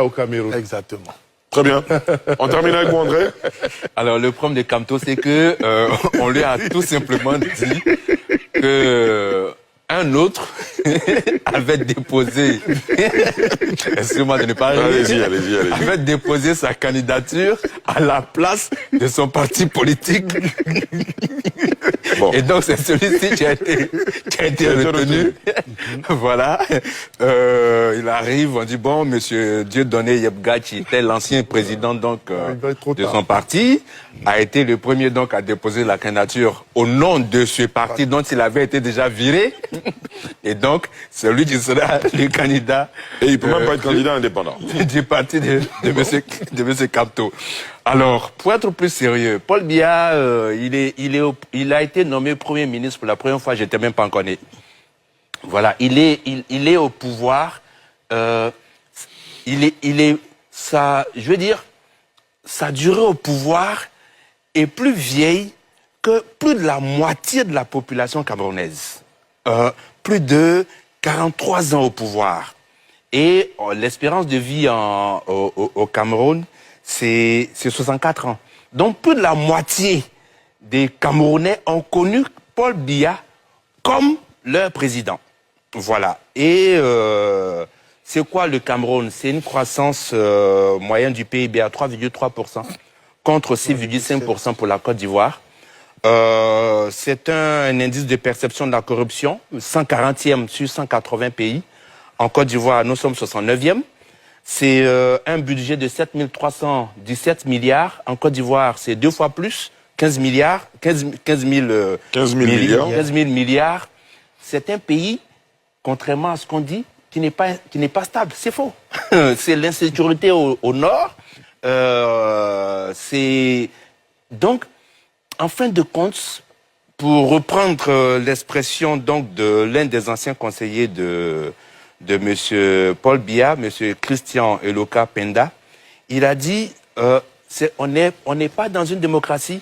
au Cameroun. Exactement. Très bien. On termine avec vous, André. Alors, le problème de Kamto, c'est que on lui a tout simplement dit que un autre avait déposé, excusez-moi de ne pas rire, Allez-y. avait déposé sa candidature à la place de son parti politique. Bon. Et donc, c'est celui-ci qui a été retenu. Voilà. Il arrive, on dit, bon, monsieur Dieudonné Yebga, qui était l'ancien président donc de son parti, a été le premier donc à déposer la candidature au nom de ce parti dont il avait été déjà viré. Et donc, c'est lui qui sera le candidat. Et il peut même pas être candidat indépendant. Du parti de monsieur Kamto. Alors, pour être plus sérieux, Paul Biya, il a été nommé Premier ministre pour la première fois, j'étais même pas encore né. Voilà, il est au pouvoir. Je veux dire, sa durée au pouvoir est plus vieille que plus de la moitié de la population camerounaise. Plus de 43 ans au pouvoir. Et l'espérance de vie au Cameroun, c'est 64 ans. Donc plus de la moitié des Camerounais ont connu Paul Biya comme leur président. Voilà. Et c'est quoi le Cameroun? C'est une croissance moyenne du PIB à 3,3% contre 6,5% pour la Côte d'Ivoire. C'est un indice de perception de la corruption, 140e sur 180 pays. En Côte d'Ivoire, nous sommes 69e. C'est un budget de 7 317 milliards. En Côte d'Ivoire, c'est 2 fois plus, 15 milliards. C'est un pays, contrairement à ce qu'on dit, qui n'est pas stable. C'est faux. C'est l'insécurité au nord. Donc, en fin de compte, pour reprendre l'expression donc de l'un des anciens conseillers de monsieur Paul Biya, monsieur Christian Eloka Penda, il a dit on n'est pas dans une démocratie.